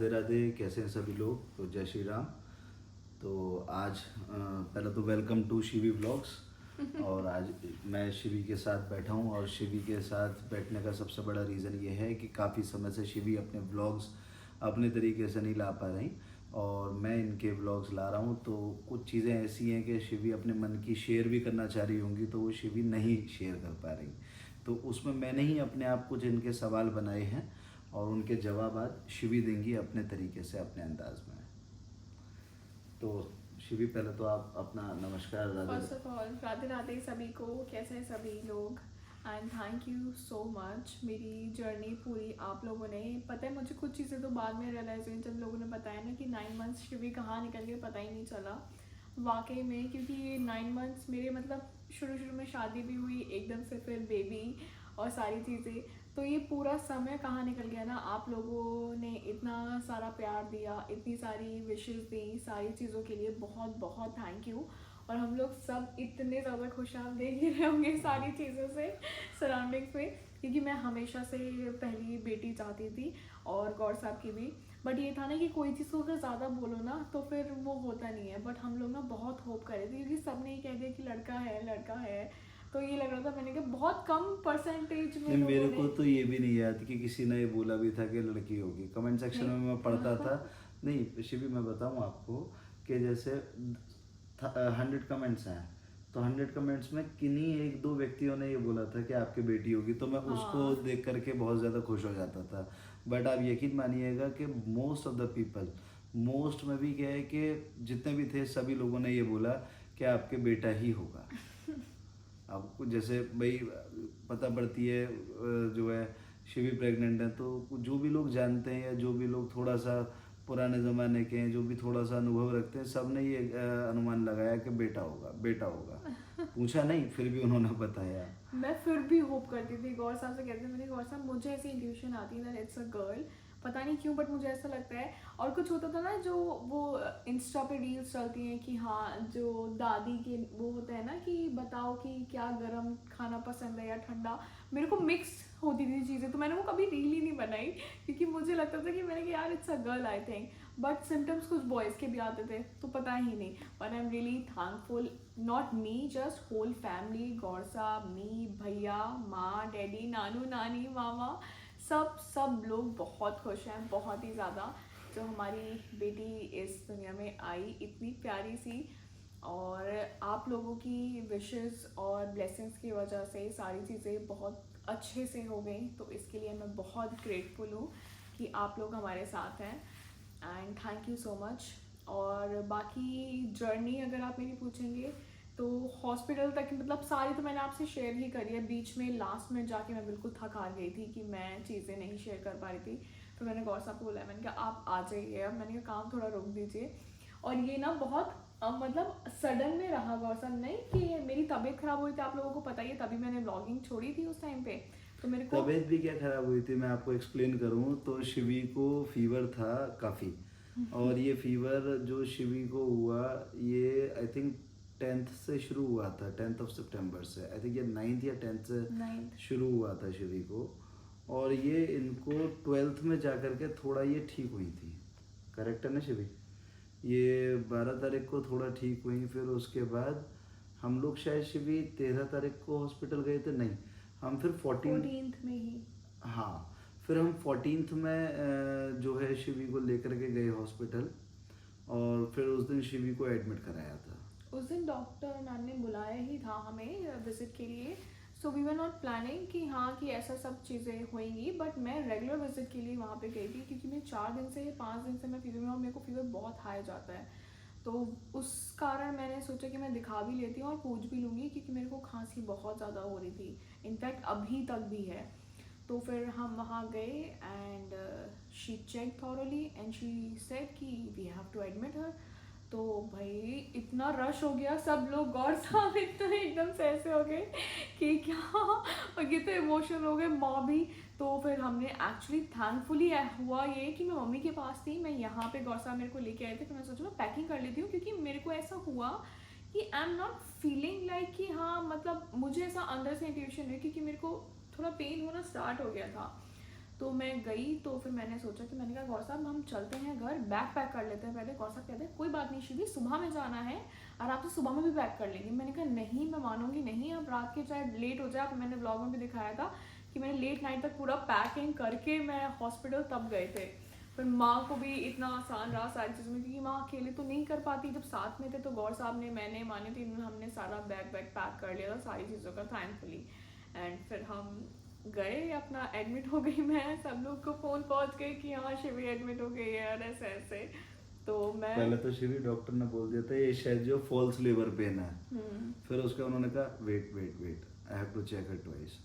राधे राधे। कैसे हैं सभी लोग? तो जय श्री राम। तो आज पहले तो वेलकम टू शिवी व्लॉग्स। और आज मैं शिवी के साथ बैठा हूँ, और शिवी के साथ बैठने का सबसे बड़ा रीज़न ये है कि काफ़ी समय से शिवी अपने व्लॉग्स अपने तरीके से नहीं ला पा रही, और मैं इनके व्लॉग्स ला रहा हूँ। तो कुछ चीज़ें ऐसी हैं कि शिवी अपने मन की शेयर भी करना चाह रही होंगी, तो वो शिवी नहीं शेयर कर पा रही। तो उसमें मैंने ही अपने आप कुछ इनके सवाल बनाए हैं, और उनके जवाब आज शिवी देंगी अपने तरीके से, अपने अंदाज में। तो शिवी, पहले तो आप अपना नमस्कार। First of all Radhe Radhe सभी को। कैसे हैं सभी लोग? And thank you so much. मेरी जर्नी पूरी आप लोगों ने, पता है मुझे कुछ चीज़ें तो बाद में रियलाइज हुई जब लोगों ने बताया ना कि 9 मंथ्स शिवी कहाँ निकल गए, पता ही नहीं चला वाकई में। क्योंकि ये 9 मंथ्स मेरे मतलब शुरू में शादी भी हुई एकदम से, फिर बेबी और सारी चीज़ें, तो ये पूरा समय कहाँ निकल गया ना। आप लोगों ने इतना सारा प्यार दिया, इतनी सारी विशेस दी, सारी चीज़ों के लिए बहुत बहुत थैंक यू। और हम लोग सब इतने ज़्यादा खुश आप देख ही रहे होंगे सारी चीज़ों से, सराउंडिंग्स में, क्योंकि मैं हमेशा से पहली बेटी चाहती थी और गौर साहब की भी। बट ये था ना कि कोई चीज़ को अगर ज़्यादा बोलो ना तो फिर वो होता नहीं है। बट हम लोग ना बहुत होप कर रहे थे, क्योंकि सब ने ही कह दिया कि लड़का है लड़का है, तो ये लग रहा था। मैंने कहा बहुत कम परसेंटेज में नहीं, मेरे लोगों को ने। तो ये भी नहीं याद कि किसी ने ये बोला भी था कि लड़की होगी। कमेंट सेक्शन में मैं पढ़ता था। नहीं शिवी, मैं बताऊं आपको कि जैसे 100 कमेंट्स हैं, तो 100 कमेंट्स में किन्हीं एक दो व्यक्तियों ने ये बोला था कि आपकी बेटी होगी, तो मैं उसको हाँ, देख करके बहुत ज़्यादा खुश हो जाता था। बट आप यकीन मानिएगा कि most of the people, most में भी क्या है कि जितने भी थे सभी लोगों ने ये बोला कि आपके बेटा ही होगा। आपको जैसे भाई पता पड़ती है जो है शिवी प्रेग्नेंट है, तो जो भी लोग जानते हैं या जो भी लोग थोड़ा सा पुराने ज़माने के हैं, जो भी थोड़ा सा अनुभव रखते हैं, सब ने ये अनुमान लगाया कि बेटा होगा बेटा होगा। पूछा नहीं, फिर भी उन्होंने बताया। मैं फिर भी होप करती थी। गौर साहब से कहती थी, मैंने गौर साहब मुझे ऐसी इंट्यूशन आती है दैट इट्स अ गर्ल, पता नहीं क्यों बट मुझे ऐसा लगता है। और कुछ होता था ना जो वो इंस्टा पे रील्स चलती हैं कि हाँ जो दादी के वो होता है ना कि बताओ कि क्या गर्म खाना पसंद है या ठंडा, मेरे को मिक्स होती थी चीज़ें, तो मैंने वो कभी रील ही नहीं बनाई, क्योंकि मुझे लगता था कि मैंने कहा यार it's a girl I think. But symptoms कुछ बॉयज़ के भी आते थे, तो पता ही नहीं। But I am really thankful, not me just whole family, Gaur साहब, मी, भैया, माँ, डैडी, नानू नानी, मामा, सब लोग बहुत खुश हैं, बहुत ही ज़्यादा। जो हमारी बेटी इस दुनिया में आई इतनी प्यारी सी, और आप लोगों की विशेस और ब्लेसिंग्स की वजह से सारी चीज़ें बहुत अच्छे से हो गई, तो इसके लिए मैं बहुत ग्रेटफुल हूँ कि आप लोग हमारे साथ हैं। And thank you so much. और बाकी जर्नी अगर आप मेरी पूछेंगे तो हॉस्पिटल तक मतलब सारी तो मैंने आपसे शेयर ही करी है। बीच में लास्ट में जाके मैं बिल्कुल थक हार गई थी कि मैं चीज़ें नहीं शेयर कर पा रही थी, तो मैंने गौर साहब को बोला, मैंने कहा आप आ जाइए अब, मैंने कहा काम थोड़ा रोक दीजिए। और ये ना बहुत मतलब सडन में रहा गौर साहब, नहीं कि मेरी तबीयत खराब हुई थी, आप लोगों को पता ही है, तभी मैंने ब्लॉगिंग छोड़ी थी उस टाइम पे, तो मेरे को तबीयत भी क्या ख़राब हुई थी, मैं आपको एक्सप्लेन करूँ तो शिवी को फीवर था काफ़ी। और ये फीवर जो शिवी को हुआ, ये आई थिंक 10th से शुरू हुआ था, 10th ऑफ सितंबर से। आई थिंक ये 9th या 10th से 9th। शुरू हुआ था शिवी को। और ये इनको 12th में जा कर के थोड़ा ये ठीक हुई थी। करेक्ट है ना शिवी? ये 12 तारीख को थोड़ा ठीक हुई, फिर उसके बाद हम लोग शायद शिवी 13 तारीख को हॉस्पिटल गए थे। नहीं, हम फिर 14th में ही। हाँ, फिर हम 14th में जो है शिवी को लेकर के गए हॉस्पिटल, और फिर उस दिन शिवी को एडमिट कराया था। उस दिन डॉक्टर मैम ने बुलाया ही था हमें विजिट के लिए, so we were not planning कि हाँ कि ऐसा सब चीज़ें होंगी। बट मैं रेगुलर विजिट के लिए वहाँ पे गई थी, क्योंकि मैं 4 दिन से 5 दिन से मैं फीवर में, और मेरे को फीवर बहुत हाई जाता है, तो उस कारण मैंने सोचा कि मैं दिखा भी लेती हूँ और पूछ भी लूँगी, क्योंकि मेरे को खांसी बहुत ज़्यादा हो रही थी, इनफैक्ट अभी तक भी है। तो फिर हम वहाँ गए and she check thoroughly and she said कि we have to admit her. तो भाई इतना रश हो गया, सब लोग गौर साहब इतने एकदम से ऐसे हो गए कि क्या, और ये तो इमोशनल हो गए, माँ भी। तो फिर हमने एक्चुअली थैंकफुली हुआ ये कि मैं मम्मी के पास थी, मैं यहाँ पे गौर साहब मेरे को लेके आए थे, तो मैं सोचा मैं पैकिंग कर लेती हूँ, क्योंकि मेरे को ऐसा हुआ कि I am not feeling like कि हाँ मतलब मुझे ऐसा अंदर से इंट्यूशन है, क्योंकि मेरे को थोड़ा पेन होना स्टार्ट हो गया था। तो मैं गई, तो फिर मैंने सोचा कि मैंने कहा गौर साहब हम चलते हैं घर, बैग पैक कर लेते हैं पहले। गौर साहब कहते हैं कोई बात नहीं शिवी, सुबह में जाना है और आप तो सुबह में भी पैक कर लेंगे। मैंने कहा नहीं, मैं मानूंगी नहीं, अब रात के चाहे लेट हो जाए। मैंने ब्लॉग में भी दिखाया था कि मैंने लेट नाइट तक पूरा पैकिंग करके मैं हॉस्पिटल तब गए थे। फिर माँ को भी इतना आसान रहा सारी चीज़ों में, क्योंकि माँ अकेले तो नहीं कर पाती, जब साथ में थे तो गौर साहब ने, मैंने, माने तीनों हमने सारा बैग पैक कर लिया था सारी चीज़ों का, थैंकफुली। एंड फिर हम गए, अपना एडमिट हो गई मैं, सब लोग को फ़ोन पहुंच गए कि हाँ शिवी एडमिट हो गई है और ऐसे ऐसे। तो मैं पहले तो शिवी डॉक्टर ने बोल दिया था ये शायद जो फॉल्स लेबर पेन है। फिर उसका उन्होंने कहा wait wait wait, I have to check it twice.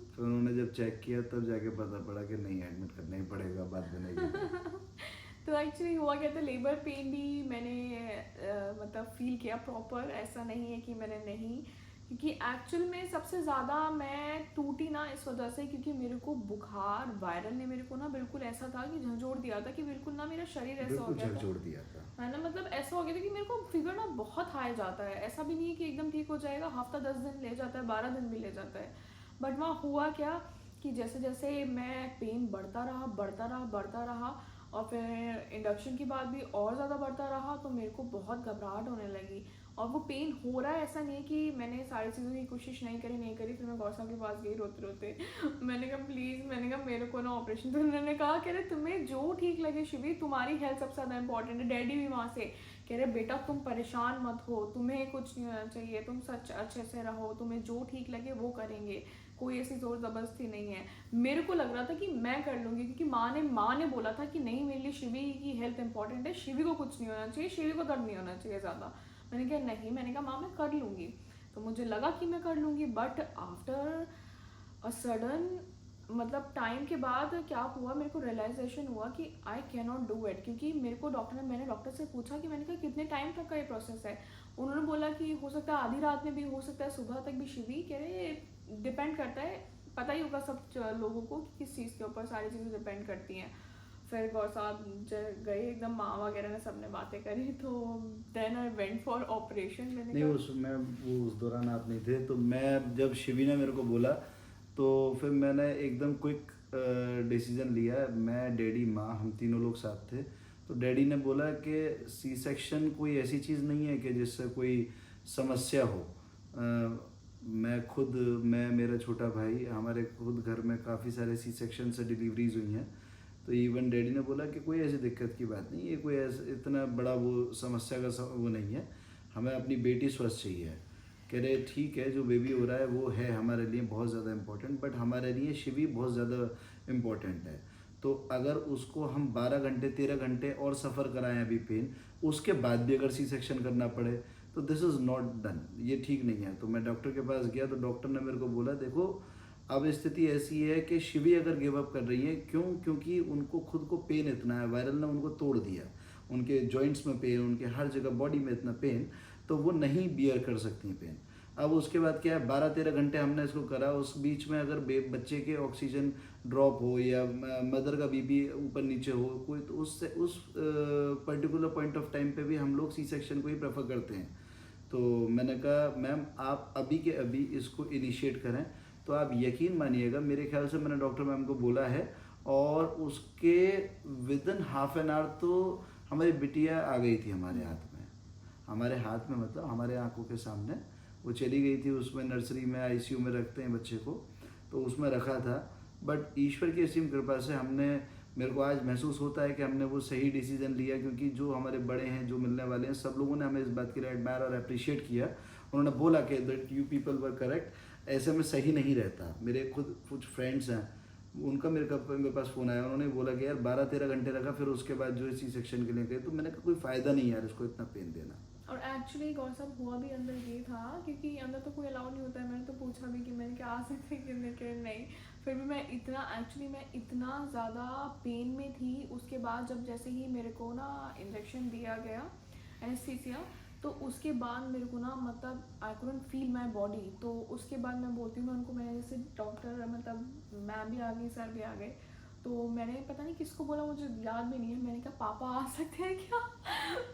फिर उन्होंने जब चेक किया तब जाके पता पड़ा कि नहीं, एडमिट करना ही पड़ेगा, बात बनेगी। तो एक्चुअली हुआ क्या था, लेबर पेन भी मैंने मतलब फील किया प्रॉपर, ऐसा नहीं है कि मैंने नहीं, क्योंकि एक्चुअल में सबसे ज़्यादा मैं टूटी ना इस वजह से, क्योंकि मेरे को बुखार वायरल ने मेरे को ना बिल्कुल ऐसा था कि झंझोड़ दिया था, कि बिल्कुल ना मेरा शरीर ऐसा हो बिल्कुल गया था, झकझोर दिया था। है ना, मतलब ऐसा हो गया था कि मेरे को फीवर ना बहुत हाई जाता है। ऐसा भी नहीं है कि एकदम ठीक हो जाएगा, हफ्ता 10 दिन ले जाता है, 12 दिन भी ले जाता है। बट वहाँ हुआ क्या कि जैसे जैसे मैं पेन बढ़ता रहा और फिर इंडक्शन के बाद भी और ज़्यादा बढ़ता रहा, तो मेरे को बहुत घबराहट होने लगी। और वो पेन हो रहा है, ऐसा नहीं है कि मैंने सारी चीज़ों की कोशिश नहीं करी। फिर मैं गौर साहब के पास गई रोते रोते। मैंने कहा प्लीज़, मैंने कहा मेरे को ना ऑपरेशन। तो उन्होंने कहा कह रहे तुम्हें जो ठीक लगे शिवी, तुम्हारी हेल्थ सबसे ज़्यादा इंपॉर्टेंट है। डैडी भी वहाँ से कह रहे बेटा तुम परेशान मत हो, तुम्हें कुछ नहीं होना चाहिए, तुम सच अच्छे से रहो, तुम्हें जो ठीक लगे वो करेंगे, कोई ऐसी जोर ज़बरदस्ती नहीं है। मेरे को लग रहा था कि मैं कर लूँगी, क्योंकि माँ ने बोला था कि नहीं मेरे लिए शिवी की हेल्थ इंपॉर्टेंट है, शिवी को कुछ नहीं होना चाहिए, शिवी को दर्द नहीं होना चाहिए ज़्यादा। मैंने कहा नहीं, मैंने कहा माँ मैं कर लूँगी। तो मुझे लगा कि मैं कर लूँगी, बट आफ्टर अ सडन मतलब टाइम के बाद क्या हुआ, मेरे को रियलाइजेशन हुआ कि I can not do it. क्योंकि मेरे को मैंने डॉक्टर से पूछा कि मैंने कहा कितने टाइम तक का ये प्रोसेस है। उन्होंने बोला कि हो सकता है आधी रात में भी, हो सकता है सुबह तक भी। शिवी कह रहे डिपेंड करता है, पता ही होगा सब लोगों को कि किस चीज़ के ऊपर सारी चीज़ें डिपेंड करती हैं। फिर गौर साहब गए, एकदम माँ वगैरह ने सबने बातें करी, तो then I went for operation. मैंने नहीं उसमें वो उस दौरान आप नहीं थे, तो मैं जब शिवी ने मेरे को बोला तो फिर मैंने एकदम क्विक डिसीजन लिया। मैं, डैडी, माँ, हम तीनों लोग साथ थे। तो डैडी ने बोला कि सी सेक्शन कोई ऐसी चीज़ नहीं है कि जिससे कोई समस्या हो। मैं, मेरा छोटा भाई, हमारे खुद घर में काफ़ी सारे सी सेक्शन से डिलीवरीज हुई हैं। तो इवन डैडी ने बोला कि कोई ऐसी दिक्कत की बात नहीं है, कोई ऐसा इतना बड़ा वो समस्या का वो नहीं है, हमें अपनी बेटी स्वस्थ चाहिए। कह रहे ठीक है, जो बेबी हो रहा है वो है हमारे लिए बहुत ज़्यादा इम्पोर्टेंट, बट हमारे लिए शिवी बहुत ज़्यादा इम्पोर्टेंट है। तो अगर उसको हम 12 घंटे 13 घंटे और सफ़र कराएं अभी पेन, उसके बाद भी अगर सी सेक्शन करना पड़े तो दिस इज़ नॉट डन, ये ठीक नहीं है। तो मैं डॉक्टर के पास गया तो डॉक्टर ने मेरे को बोला देखो अब स्थिति ऐसी है कि शिवी अगर गिव अप कर रही है, क्योंकि उनको खुद को पेन इतना है, वायरल ने उनको तोड़ दिया, उनके जॉइंट्स में पेन, उनके हर जगह बॉडी में इतना पेन, तो वो नहीं बियर कर सकती पेन। अब उसके बाद क्या है, 12-13 घंटे हमने इसको करा, उस बीच में अगर बच्चे के ऑक्सीजन ड्रॉप हो या मदर का बीपी ऊपर नीचे हो कोई, तो उससे उस पर्टिकुलर पॉइंट ऑफ टाइम पे भी हम लोग सी सेक्शन को ही प्रेफर करते हैं। तो मैंने कहा मैम आप अभी के अभी इसको इनिशिएट करें। तो आप यकीन मानिएगा, मेरे ख्याल से मैंने डॉक्टर मैम को बोला है और उसके विदिन हाफ एन आवर तो हमारी बिटिया आ गई थी हमारे हाथ में मतलब हमारे आंखों के सामने वो चली गई थी। उसमें नर्सरी में आईसीयू में रखते हैं बच्चे को, तो उसमें रखा था। बट ईश्वर की असीम कृपा से मेरे को आज महसूस होता है कि हमने वो सही डिसीजन लिया, क्योंकि जो हमारे बड़े हैं, जो मिलने वाले हैं, सब लोगों ने हमें इस बात के लिए एडमायर और अप्रिशिएट किया। उन्होंने बोला कि that you people were correct, ऐसे में सही नहीं रहता। मेरे खुद कुछ फ्रेंड्स हैं, उनका मेरे पास फ़ोन आया, उन्होंने बोला कि यार 12-13 घंटे रखा, फिर उसके बाद जो है सी सेक्शन के लिए गए। तो मैंने कहा कोई फ़ायदा नहीं यार इसको इतना पेन देना। और एक्चुअली गौर साहब हुआ भी अंदर ये था, क्योंकि अंदर तो कोई अलाउ नहीं होता है। मैंने तो पूछा भी कि मैंने क्या आ सकते हैं कि नहीं, फिर भी मैं इतना ज़्यादा पेन में थी। उसके बाद जब जैसे ही मेरे को ना इंजेक्शन दिया गया एनेस्थीसिया, तो उसके बाद मेरे को ना मतलब I couldn't feel my body. तो उसके बाद मैं बोलती हूँ, मैं उनको, मैंने जैसे डॉक्टर मतलब मैम भी आ गई, सर भी आ गए, तो मैंने पता नहीं किसको बोला, मुझे याद भी नहीं है। मैंने कहा पापा आ सकते हैं क्या?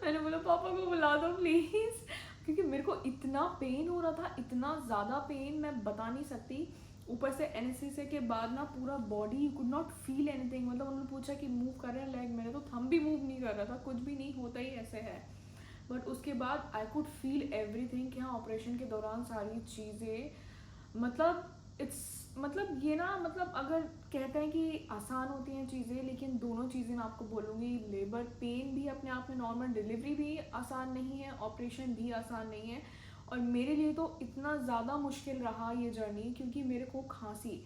मैंने बोला पापा को बुला दो प्लीज़, क्योंकि मेरे को इतना पेन हो रहा था, इतना ज़्यादा पेन मैं बता नहीं सकती। ऊपर से एनेस्थीसिया के बाद ना पूरा body you could not feel anything, मतलब उन्होंने पूछा कि मूव कर रहे हैं लेग, मेरे तो थंब भी मूव नहीं कर रहा था, कुछ भी नहीं, होता ही ऐसे है। बट उसके बाद आई कुड फील एवरीथिंग कि हाँ ऑपरेशन के दौरान सारी चीज़ें मतलब इट्स मतलब ये ना मतलब अगर कहते हैं कि आसान होती हैं चीज़ें, लेकिन दोनों चीज़ें मैं आपको बोलूँगी, लेबर पेन भी अपने आप में नॉर्मल, डिलीवरी भी आसान नहीं है, ऑपरेशन भी आसान नहीं है। और मेरे लिए तो इतना ज़्यादा मुश्किल रहा ये जर्नी, क्योंकि मेरे को खांसी,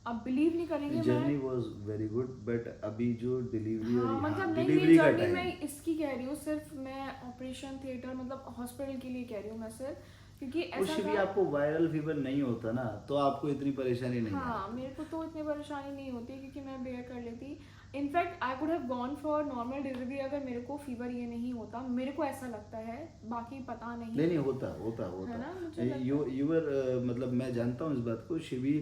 आप बिलीव नहीं करेंगे जर्नी मैं, वाज वेरी गुड, बट अभी जो डिलीवरी हाँ मतलब नहीं, ये डिलीवरी का जर्नी टाइम, मैं इसकी कह रही हूँ, सिर्फ मैं ऑपरेशन थिएटर मतलब हॉस्पिटल के लिए कह रही हूँ मैं सिर्फ, क्योंकि कुछ ऐसा भी था। आपको वायरल फीवर नहीं होता ना तो आपको इतनी परेशानी नहीं हाँ आती। मेरे को तो इतनी परेशानी नहीं होती क्योंकि मैं बेयर कर लेती। In fact I could have gone for normal delivery अगर मेरे को फीवर ये नहीं होता, मेरे को ऐसा लगता है, बाकी पता नहीं। नहीं नहीं, होता होता है ना, मुझे होता। लगता यू है। यू वर मतलब मैं जानता हूँ इस बात को। शिवी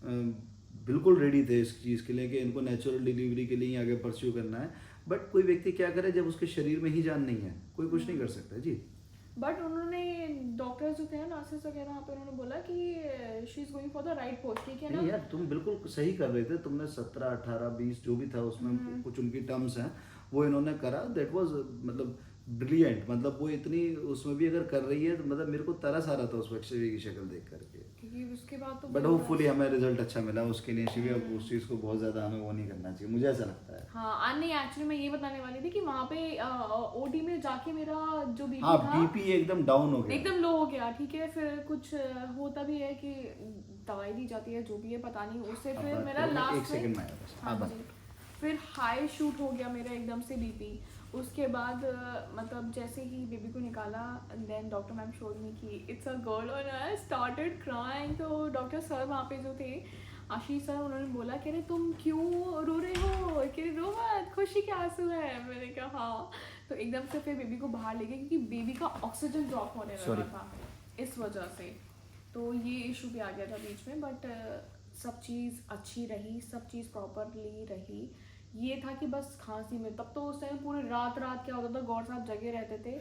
बिल्कुल रेडी थे इस चीज़ के लिए कि इनको नेचुरल डिलीवरी के लिए ही आगे परस्यू करना है। बट कोई व्यक्ति क्या करे जब उसके शरीर में ही जान नहीं है, कोई कुछ नहीं कर सकता जी। बट उन्होंने डॉक्टर्स जो थे ना, नर्सेस वगैरह वहाँ पे, उन्होंने बोला कि she is going for the right post, ठीक है ना। नहीं यार, तुम बिल्कुल सही कर रहे थे। तुमने 17 18 20 जो भी था उसमें कुछ उनकी टर्म्स हैं वो इन्होंने करा। दैट वाज मतलब ब्रिलियंट। मतलब वो इतनी उसमें भी अगर कर रही है तो मतलब मेरे को तरस आ रहा था उस वक्त शिवी की शक्ल देख करके। क्योंकि उसके बाद तो बट होपफुली हमें रिजल्ट अच्छा मिला उसके लिए। शिवी अब उस चीज़ को बहुत ज़्यादा हमें वो नहीं करना चाहिए, मुझे ऐसा लगता है। हाँ नहीं, एक्चुअली मैं ये बताने वाली थी कि वहाँ पे ओटी में जाके मेरा जो बीपी हाँ, था बीपी एकदम डाउन हो गया। एकदम लो हो गया, ठीक है। फिर कुछ होता भी है कि दवाई दी जाती है, जो भी है पता नहीं, उससे अब फिर बात मेरा करें, एक लास्ट में, सेकंड में आया बस। हाँ हाँ जी, फिर हाई शूट हो गया मेरा एकदम से बीपी। उसके बाद मतलब जैसे ही बेबी को निकाला, then doctor ma'am showed me कि इट्स अ गर्ल, और आई स्टार्टेड क्राइंग। तो डॉक्टर सर वहाँ पे जो थे, आशीष सर, उन्होंने बोला कि अरे तुम क्यों रो रहे हो, कि रो मत, खुशी के आंसू है। मैंने कहा हाँ। तो एकदम से फिर बेबी को बाहर ले गए क्योंकि बेबी का ऑक्सीजन ड्रॉप होने लगा था, इस वजह से। तो ये इशू भी आ गया था बीच में। बट सब चीज़ अच्छी रही, सब चीज़ प्रॉपरली रही। ये था कि बस खांसी में, तब तो उस टाइम पूरी रात रात क्या होता था, गौर साहब जगे रहते थे।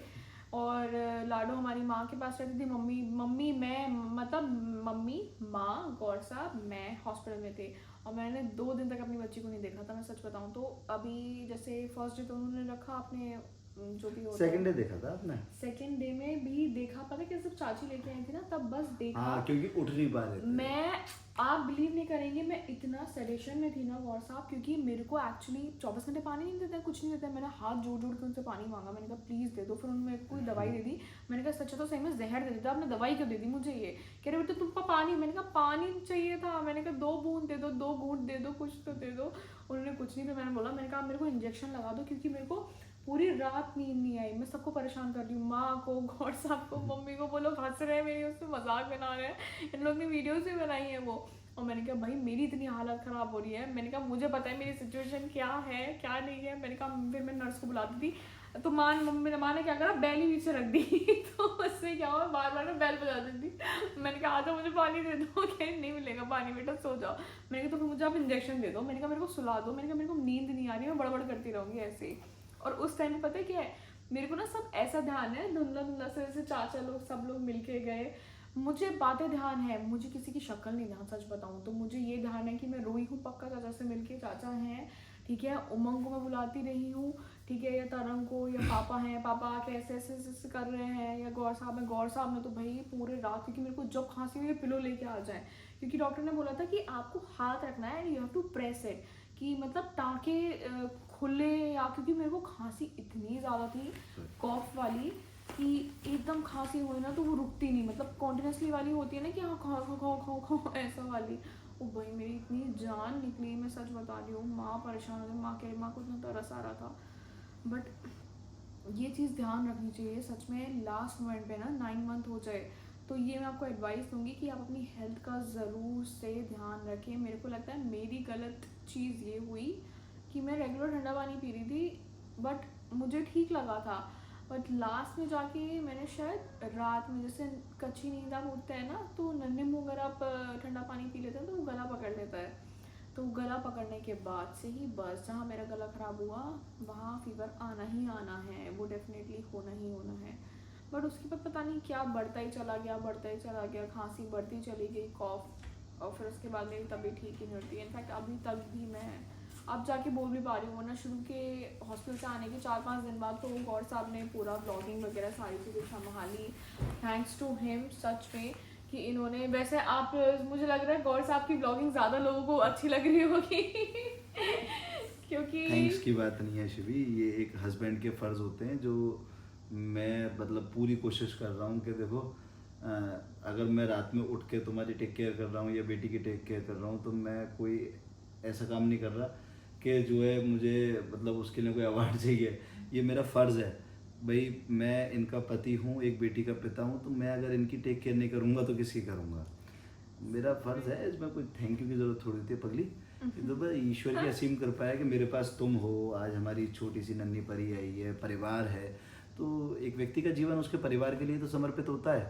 और लाडो हमारी माँ के पास रहती थी, मम्मी मैं मतलब मम्मी, माँ, गौर साहब, मैं हॉस्पिटल में थे। और मैंने 2 दिन तक अपनी बच्ची को नहीं देखा था, मैं सच बताऊँ तो। अभी जैसे फर्स्ट डे तो उन्होंने रखा अपने जो भी होता है, सेकंड डे देखा था आपने? सेकंड डे में भी देखा, पता है कैसे, चाची लेके आई थी ना, तब बस देखा। हाँ, क्योंकि उठ नहीं पा रहे थे। मैं, आप बिलीव नहीं करेंगे, मैं इतना सेडेशन में थी ना गौर साहब, क्योंकि मेरे को एक्चुअली 24 घंटे पानी नहीं देते, कुछ नहीं देते। मैंने हाथ जोड़ जोड़ के उनसे पानी मांगा, मैंने कहा प्लीज़ दे दो। फिर उन्होंने मेरे को कोई दवाई दे दी। मैंने कहा सच्चा तो सही में जहर दे देता, आपने दवाई क्यों दे दी मुझे ये। कह रहे बेटा तुमको पानी, मैंने कहा पानी चाहिए था। मैंने कहा 2 बूंद दे दो, 2 घूंट दे दो, कुछ तो दे दो। उन्होंने कुछ नहीं। फिर मैंने बोला, मैंने कहा मेरे को इंजेक्शन लगा दो, क्योंकि मेरे को पूरी रात नींद नहीं आई। मैं सबको परेशान कर रही हूँ, माँ को, गौर साहब को, मम्मी को। वो लोग हंस रहे हैं मेरी, उसमें मजाक बना रहे हैं, इन लोग ने वीडियोस भी बनाई है वो। और मैंने कहा भाई मेरी इतनी हालत ख़राब हो रही है, मैंने कहा मुझे पता है मेरी सिचुएशन क्या है क्या नहीं है। मैंने कहा, फिर मैं नर्स को बुलाती थी, तो माँ ने क्या करा, बैल ही नीचे रख दी। तो उससे क्या हुआ, बार बार मैं बैल बजा देती थी। मैंने कहा आजा मुझे पानी दे दो। कह नहीं मिलेगा पानी बेटा, सो जाओ। मैंने कहा तो फिर मुझे आप इंजेक्शन दे दो। मैंने कहा मेरे को सुला दो। मैंने कहा मेरे को नींद नहीं आ रही, मैं बड़बड़ करती रहूँगी ऐसे ही। और उस टाइम पता है क्या है, मेरे को ना सब ऐसा ध्यान है, धुंधला धुंधला से, जैसे चाचा लोग सब लोग मिलके गए, मुझे बातें ध्यान है, मुझे किसी की शक्ल नहीं ध्यान, सच बताऊं तो। मुझे ये ध्यान है कि मैं रोई हूँ पक्का चाचा से मिलके, चाचा हैं, ठीक है। उमंग को मैं बुलाती रही हूँ, ठीक है, या तरंग को, या पापा हैं, पापा आके ऐसे ऐसे ऐसे कर रहे हैं, या गौर साहब है, गौर साहब ने तो भाई पूरे रात, क्योंकि मेरे को जब खांसी हुई पिलो लेके आ जाए, क्योंकि डॉक्टर ने बोला था कि आपको हाथ रखना है and you have to press it, कि मतलब टाँके खुले, या क्योंकि मेरे को खांसी इतनी ज़्यादा थी कॉफ वाली कि एकदम खांसी हुई ना तो वो रुकती नहीं, मतलब कॉन्टिन्यूसली वाली होती है ना कि हाँ खाओ खाओ खाओ खाओ खाओ ऐसा वाली। ओ भाई मेरी इतनी जान निकली, मैं सच बता रही हूँ। माँ परेशान हो गई, माँ को इतना तरस आ रहा था। बट ये चीज़ ध्यान रखनी चाहिए सच में, लास्ट मोमेंट पे ना 9 मंथ हो जाए तो ये मैं आपको एडवाइस दूंगी कि आप अपनी हेल्थ का ज़रूर से ध्यान रखें। मेरे को लगता है मेरी गलत चीज़ ये हुई कि मैं रेगुलर ठंडा पानी पी रही थी, बट मुझे ठीक लगा था। बट लास्ट में जाके मैंने शायद रात में, जैसे कच्ची नींद आप उठते हैं ना, तो नन्हे मुँह अगर आप ठंडा पानी पी लेते हैं तो वो गला पकड़ लेता है। तो गला पकड़ने के बाद से ही बस, जहाँ मेरा गला ख़राब हुआ वहाँ फीवर आना ही आना है, वो डेफिनेटली होना ही होना है। बट उसके बाद पता नहीं क्या बढ़ता ही चला गया, खांसी बढ़ती चली गई, कॉफ और फिर उसके बाद मेरी तबीयत ठीक ही नहीं होती है। इनफैक्ट अभी तक भी मैं अब जाके बोल भी पा रही हूँ, वरना शुरू के हॉस्पिटल से आने के 4-5 दिन बाद तो गौर साहब ने पूरा ब्लॉगिंग वगैरह सारी चीज़ें संभाली, थैंक्स टू हिम सच में कि इन्होंने। वैसे आप, मुझे लग रहा है गौर साहब की ब्लॉगिंग ज़्यादा लोगों को अच्छी लग रही होगी क्योंकि थैंक्स की बात नहीं है शिवी, ये एक हस्बैंड के फ़र्ज़ होते हैं जो मैं मतलब पूरी कोशिश कर रहा हूँ कि देखो अगर मैं रात में उठ के तुम्हारी टेक केयर कर रहा हूँ या बेटी की टेक केयर कर रहा हूँ तो मैं कोई ऐसा काम नहीं कर रहा कि जो है मुझे मतलब उसके लिए कोई अवार्ड चाहिए। ये मेरा फ़र्ज़ है भाई, मैं इनका पति हूँ, एक बेटी का पिता हूँ, तो मैं अगर इनकी टेक केयर नहीं करूँगा तो किसकी करूँगा? मेरा फ़र्ज़ है, इसमें कोई थैंक यू की ज़रूरत थोड़ी थी पगली। ये तो बस ईश्वर की असीम कृपा है कि मेरे पास तुम हो, आज हमारी छोटी सी नन्ही परी आई है, परिवार है। तो एक व्यक्ति का जीवन उसके परिवार के लिए तो समर्पित होता है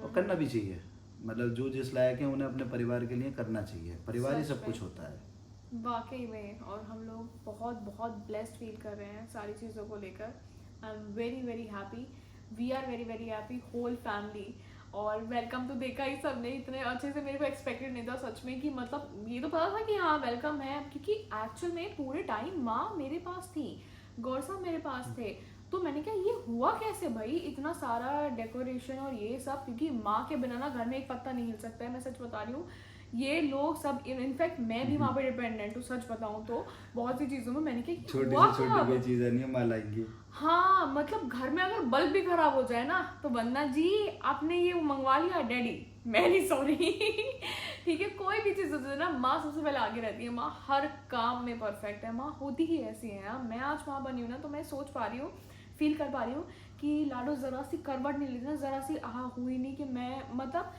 और करना भी चाहिए। मतलब जो जिस लायक है उन्हें अपने परिवार के लिए करना चाहिए, परिवार ही सब कुछ होता है वाकई में। और हम लोग बहुत बहुत ब्लेस्ड फील कर रहे हैं सारी चीज़ों को लेकर। I am very very happy, we are very very happy whole family. और वेलकम तो देखा ही सबने, इतने अच्छे से मेरे को एक्सपेक्टेड नहीं था सच में कि मतलब ये तो पता था कि हाँ वेलकम है, क्योंकि एक्चुअल में पूरे टाइम माँ मेरे पास थी, गौर साहब मेरे पास थे। तो मैंने कहा ये हुआ कैसे भाई, इतना सारा डेकोरेशन और ये सब, क्योंकि माँ के बिना ना घर में एक पत्ता नहीं हिल सकता है, मैं सच बता रही हूँ। ये लोग सब, इनफैक्ट मैं भी वहाँ पे डिपेंडेंट हूँ सच बताऊँ तो बहुत सी चीज़ों में। मैंने कहा छोटी हुआ से छोटी कब? कोई चीज़ नहीं है, माँ लाएंगी। हाँ मतलब घर में अगर बल्ब भी खराब हो जाए ना तो बंदा जी आपने ये मंगवा लिया डैडी, मैं नहीं सॉरी ठीक है, कोई भी चीज़ होती है ना माँ सबसे पहले आगे रहती है। माँ हर काम में परफेक्ट है, माँ होती ही ऐसी है। हाँ, मैं आज माँ बनी हूँ ना तो मैं सोच पा रही हूँ, फील कर पा रही हूँ कि लाडो ज़रा सी करवट नहीं लेती ना, ज़रा सी हुई नहीं कि मैं मतलब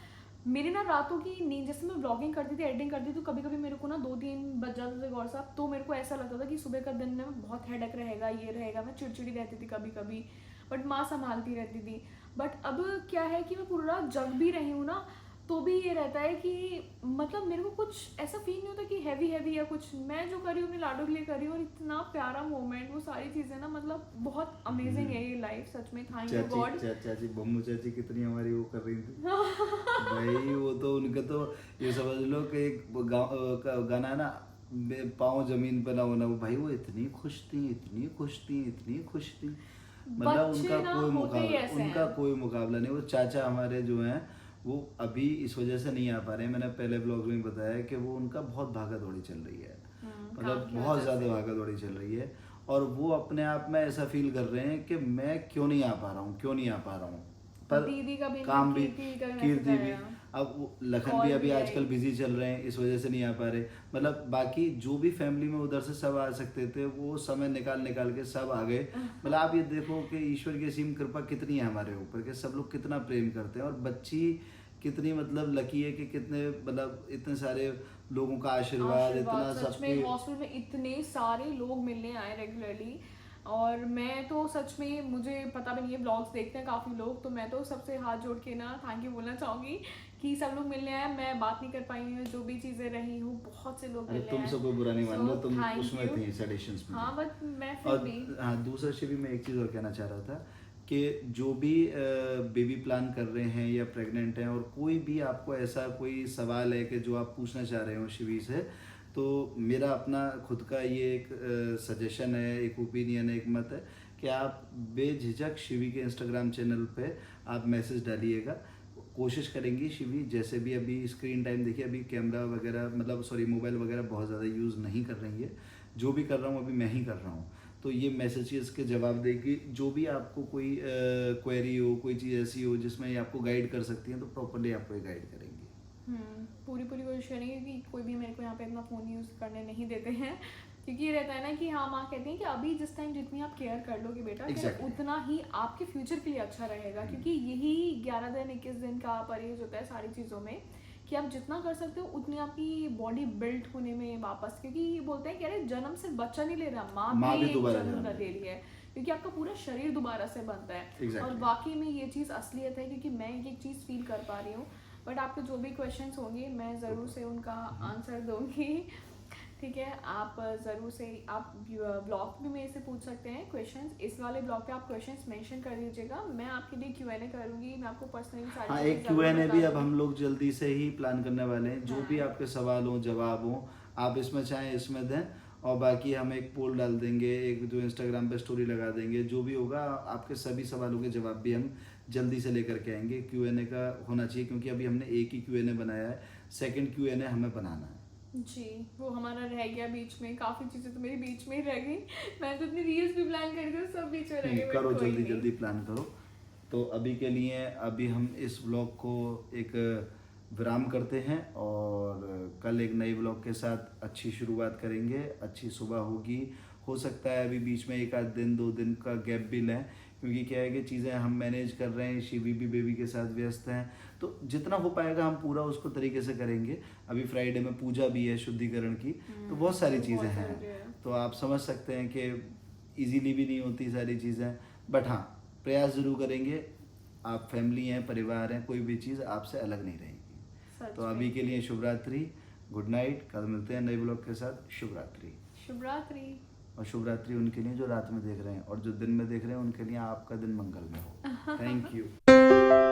मेरी ना रातों की नींद, जैसे मैं ब्लॉगिंग करती थी, एडिटिंग करती थी, तो कभी कभी मेरे को ना 2-3 बज जाते थे गौर साहब। तो मेरे को ऐसा लगता था कि सुबह का दिन में बहुत हेडेक रहेगा, ये रहेगा, मैं चिड़चिड़ी रहती थी कभी कभी, बट माँ संभालती रहती थी। बट अब क्या है कि मैं पूरी रात जग भी रही हूँ ना तो भी ये रहता है कि मतलब मेरे को कुछ ऐसा फील नहीं होता कि हैवी हैवी या कुछ। मैं जो कर रही हूँ अपने लाडो के लिए कर रही हूँ, और इतना प्यारा मोमेंट, वो सारी चीज़ें ना मतलब बहुत अमेजिंग है ये लाइफ सच में। Thank you God. चाची बम्मू चाची कितनी हमारी वो कर रही थी भाई, वो तो उनका तो ये समझ लो कि एक गाना है ना, पाँव जमीन पे ना होना, वो भाई वो इतनी खुश थी, इतनी खुश थी, इतनी खुश थी। मतलब उनका कोई मुकाबला नहीं। वो चाचा हमारे जो हैं वो अभी इस वजह से नहीं आ पा रहे हैं, मैंने पहले ब्लॉग में बताया कि वो उनका बहुत भागा दौड़ी चल रही है, मतलब बहुत ज़्यादा भागा दौड़ी चल रही है। और वो अपने आप में ऐसा फील कर रहे हैं कि मैं क्यों नहीं आ पा रहा हूँ, क्यों नहीं आ पा रहा हूँ। पर दीदी का भी, काम भी, कीर्ति भी, अब लखन भी अभी आजकल बिजी चल रहे हैं, इस वजह से नहीं आ पा रहे। मतलब बाकी जो भी फैमिली में उधर से सब आ सकते थे वो समय निकाल के सब आ गए। मतलब आप ये देखो कि ईश्वर की असीम कृपा कितनी है हमारे ऊपर, कि सब लोग कितना प्रेम करते हैं। और बच्ची कितनी मतलब लकी है कि कितने मतलब इतने सारे लोगों का आशीर्वाद इतना सच में हॉस्पिटल में इतने सारे लोग मिलने आए रेगुलरली। और मैं तो सच में, मुझे पता भी नहीं है, ब्लॉग्स देखते हैं काफ़ी लोग, तो मैं तो सबसे हाथ जोड़ के ना थैंक यू बोलना चाहूँगी कि सब लोग मिलने आए। मैं बात नहीं कर पाई हूँ, जो भी चीज़ें रही हूँ, बहुत से लोग मिलने आए। तुमसे कोई बुरा नहीं मान लो, तुम उसमें थी सेडिशंस में। हाँ बट मैं फिर भी, हाँ दूसरा से भी मैं एक चीज़ और कहना चाह रहा था कि जो भी बेबी प्लान कर रहे हैं या प्रेग्नेंट हैं, और कोई भी आपको ऐसा कोई सवाल है कि जो आप पूछना चाह रहे हो शिवी से, तो मेरा अपना खुद का ये एक सजेशन है, एक ओपिनियन है, एक मत है कि आप बेझिझक शिवी के इंस्टाग्राम चैनल पे आप मैसेज डालिएगा। कोशिश करेंगी शिवी, जैसे भी अभी स्क्रीन टाइम देखिए, अभी कैमरा वगैरह मतलब सॉरी मोबाइल वगैरह बहुत ज़्यादा यूज़ नहीं कर रही है, जो भी कर रहा हूँ अभी मैं ही कर रहा हूँ। तो ये मैसेजेस के जवाब देगी, जो भी आपको कोई क्वेरी हो, कोई चीज़ ऐसी हो जिसमें ये आपको गाइड कर सकती हैं, तो प्रॉपरली आपको ये गाइड करेंगी। पूरी कोशिश करेंगे कि कोई भी मेरे को यहाँ पे अपना फ़ोन यूज़ करने नहीं देते हैं, क्योंकि ये रहता है ना कि हाँ माँ कहती हैं कि अभी जिस टाइम जितनी आप केयर कर लोगे बेटा, उतना ही आपके फ्यूचर के लिए अच्छा रहेगा। क्योंकि यही 11 दिन 21 दिन का परहेज होता है सारी चीज़ों में, कि आप जितना कर सकते हो उतनी आपकी बॉडी बिल्ड होने में वापस, क्योंकि ये बोलते हैं कि अरे जन्म से बच्चा नहीं ले रहा, माँ भी जन्म ले रही है, क्योंकि आपका पूरा शरीर दोबारा से बनता है। और वाकई में ये चीज़ असलियत है, क्योंकि मैं एक चीज़ फील कर पा रही हूँ। बट आपके जो भी क्वेश्चंस होंगे मैं ज़रूर से उनका आंसर दूंगी। ठीक है, आप ज़रूर से आप ब्लॉग भी मेरे से पूछ सकते हैं क्वेश्चंस। इस वाले ब्लॉग पे आप क्वेश्चंस मेंशन कर दीजिएगा, मैं आपके लिए Q&A करूँगी, मैं आपको पर्सनली सारी हाँ, चीज़ें एक ज़रूर Q&A भी अब बताऊंगी। हम लोग जल्दी से ही प्लान करने वाले हैं। जो हाँ। भी आपके सवाल हो, जवाब हो, आप इसमें चाहें इसमें दें, और बाकी हम एक पोल डाल देंगे, एक जो इंस्टाग्राम पे स्टोरी लगा देंगे। जो भी होगा आपके सभी सवालों के जवाब भी हम जल्दी से लेकर के आएंगे। Q&A का होना चाहिए, क्योंकि अभी हमने एक ही Q&A बनाया है, सेकंड Q&A हमें बनाना है। जी, वो हमारा रह गया बीच में, काफ़ी चीज़ें तो मेरी बीच में ही रह गई। मैं तो अपनी रील्स भी प्लान कर रही थी, सब बीच में रह नहीं, गए, बट करो, कोई जल्दी नहीं। जल्दी प्लान करो। तो अभी के लिए अभी हम इस व्लॉग को एक विराम करते हैं, और कल एक नए व्लॉग के साथ अच्छी शुरुआत करेंगे। अच्छी सुबह होगी, हो सकता है अभी बीच में एक आध दिन 2 दिन का गैप भी लें, क्योंकि क्या है कि चीज़ें हम मैनेज कर रहे हैं, शिवी भी बेबी के साथ व्यस्त हैं, तो जितना हो पाएगा हम पूरा उसको तरीके से करेंगे। अभी फ्राइडे में पूजा भी है शुद्धिकरण की, तो बहुत सारी चीज़ें बहुत हैं, ज़रूरी है। तो आप समझ सकते हैं कि इजीली भी नहीं होती सारी चीज़ें, बट हाँ, प्रयास ज़रूर करेंगे। आप फैमिली हैं, परिवार हैं, कोई भी चीज़ आपसे अलग नहीं रहेगी। सच तो में। अभी के लिए शुभ रात्रि, गुड नाइट। कल मिलते हैं नए ब्लॉग के साथ। शुभ रात्रि। शुभ रात्रि। और शुभ रात्रि उनके लिए जो रात में देख रहे हैं, और जो दिन में देख रहे हैं उनके लिए आपका दिन मंगलमय हो। Thank you.